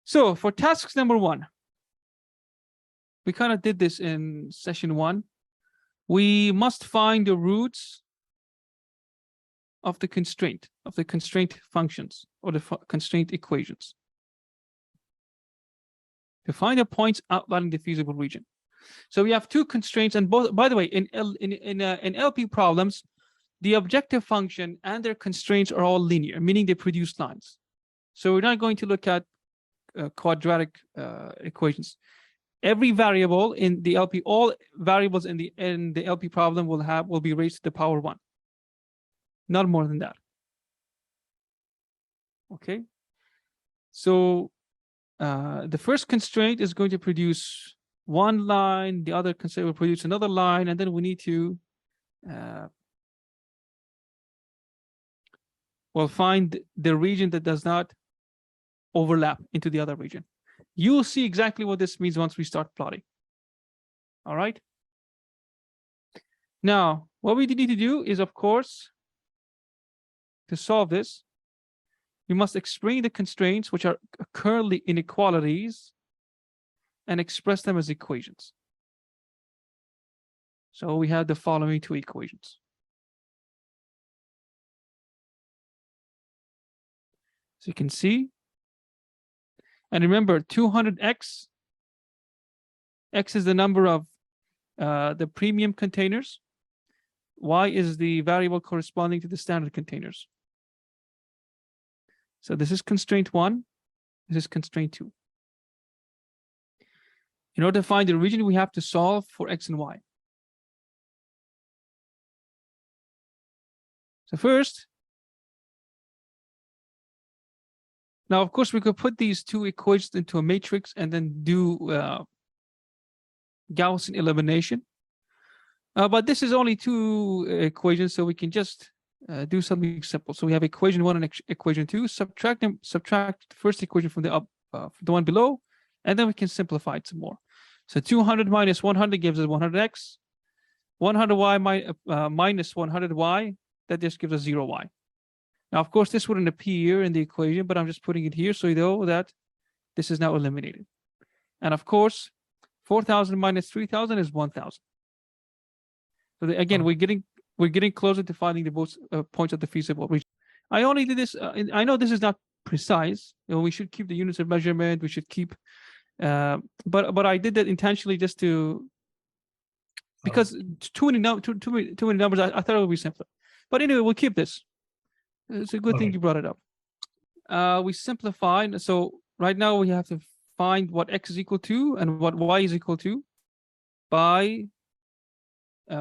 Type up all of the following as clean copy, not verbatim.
So for tasks number 1, we kind of did this in session 1. We must find the roots of the constraint functions or the constraint equations. To find the points outlining the feasible region. So we have 2 constraints, and both, by the way, in LP problems, the objective function and their constraints are all linear, meaning they produce lines. So we're not going to look at quadratic equations. Every variable in the LP, all variables in the LP problem will be raised to the power 1. Not more than that. Okay. So the first constraint is going to produce one line, the other constraint will produce another line, and then we need to we'll find the region that does not overlap into the other region. You'll see exactly what this means once we start plotting. All right. Now, what we need to do is, of course, to solve this, we must explain the constraints, which are currently inequalities, and express them as equations. So we have the following 2 equations. So you can see, and remember, 200x, x is the number of the premium containers, y is the variable corresponding to the standard containers. So this is constraint 1, this is constraint 2. In order to find the region, we have to solve for x and y. So first, now of course we could put these 2 equations into a matrix and then do Gaussian elimination. But this is only 2 equations, so we can just do something simple. So we have equation 1 and equation 2. Subtract the first equation from the one below, and then we can simplify it some more. So 200 minus 100 gives us 100x. 100y minus 100y, that just gives us 0y. Now, of course, this wouldn't appear in the equation, but I'm just putting it here so you know that this is now eliminated. And of course, 4,000 minus 3,000 is 1,000. So again, we're getting closer to finding the both points of the feasible region. I only did this. I know this is not precise. We should keep the units of measurement. We should keep, but I did that intentionally just to, because too many numbers. I thought it would be simpler. But anyway, we'll keep this. It's a good thing you brought it up. We simplified. So right now we have to find what x is equal to and what y is equal to by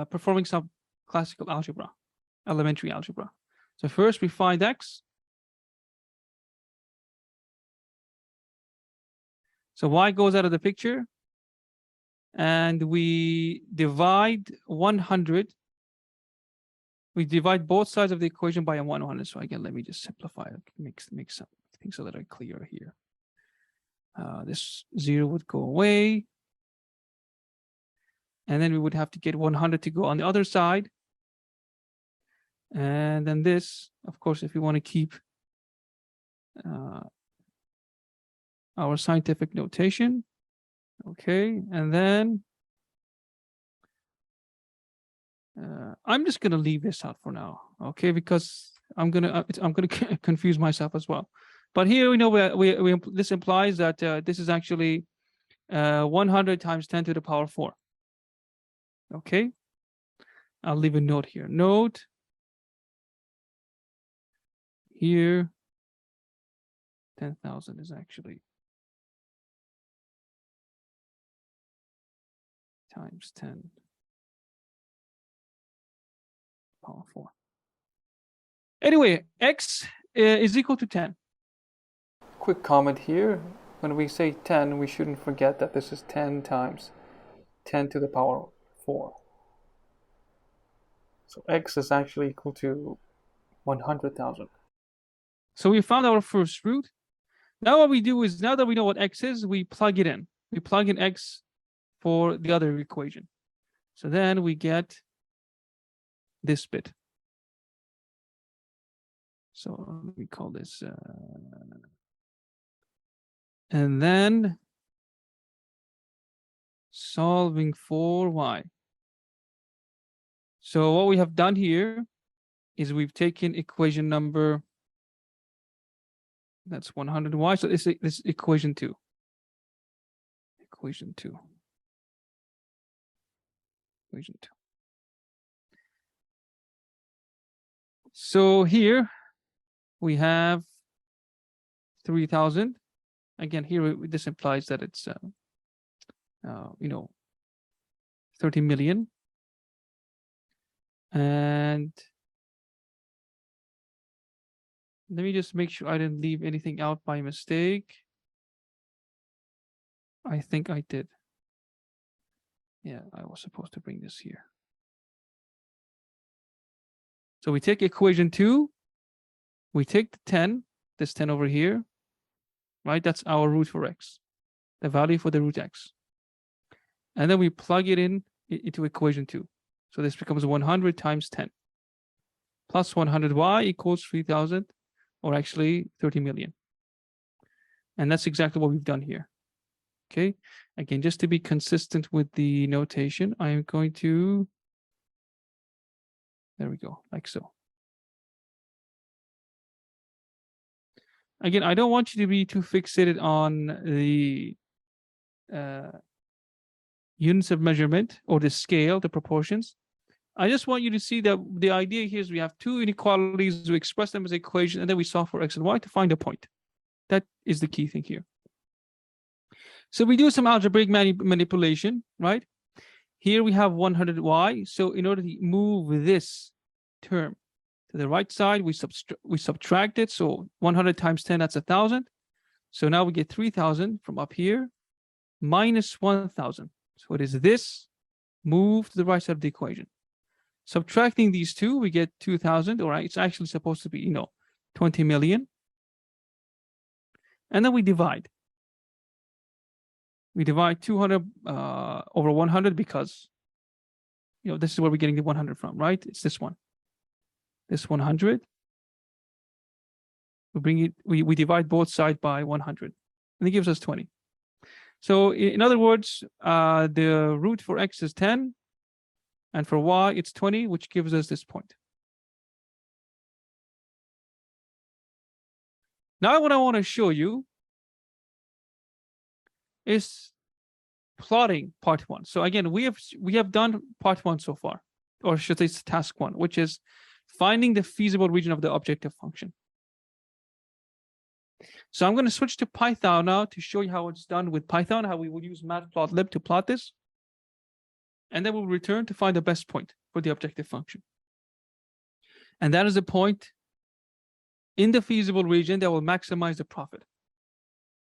performing some classical algebra, elementary algebra. So first we find x. So y goes out of the picture, and we divide 100. We divide both sides of the equation by 100. So again, let me just simplify it. Make some things a little clearer here. This 0 would go away. And then we would have to get 100 to go on the other side. And then this, of course, if we want to keep our scientific notation. Okay, and then I'm just going to leave this out for now, okay, because I'm gonna confuse myself as well. But here we know this implies that this is actually 100 times 10 to the power 4. Okay, I'll leave a note here. Note here, 10,000 is actually times 10 power 4. Anyway, x is equal to 10. Quick comment here. When we say 10, we shouldn't forget that this is 10 times 10 to the power 4. So x is actually equal to 100,000. So we found our first root. Now what we do is, now that we know what x is, we plug it in. We plug in x for the other equation. So then we get this bit. So let me call this And then solving for y. So what we have done here is we've taken equation number, that's 100y. So this is equation 2. Equation 2. Equation 2. So here we have 3,000. Again, here this implies that it's 30 million. And let me just make sure I didn't leave anything out by mistake. I think I did. Yeah, I was supposed to bring this here. So we take equation 2, we take the 10, this 10 over here, right? That's our root for x, the value for the root x. And then we plug it in into equation 2. So this becomes 100 times 10 plus 100y equals 3,000, or actually 30 million. And that's exactly what we've done here. Okay, again, just to be consistent with the notation, I am going to, there we go, like so. Again, I don't want you to be too fixated on the units of measurement or the scale, the proportions. I just want you to see that the idea here is we have two inequalities, we express them as equations, and then we solve for x and y to find a point. That is the key thing here. So we do some algebraic manipulation, right? Here we have 100y. So in order to move this term to the right side, we subtract it. So 100 times 10, that's 1,000. So now we get 3,000 from up here minus 1,000. So it is this move to the right side of the equation. Subtracting these two, we get 2,000, or it's actually supposed to be, 20 million. And then we divide. We divide 200 over 100 because, this is where we're getting the 100 from, right? It's this one. This 100. We bring it, we divide both sides by 100. And it gives us 20. So in other words, the root for x is 10. And for y, it's 20, which gives us this point. Now what I want to show you is plotting part 1. So again, we have done part 1 so far, or should I say task 1, which is finding the feasible region of the objective function. So I'm going to switch to Python now to show you how it's done with Python, how we will use Matplotlib to plot this. And then we'll return to find the best point for the objective function. And that is the point in the feasible region that will maximize the profit.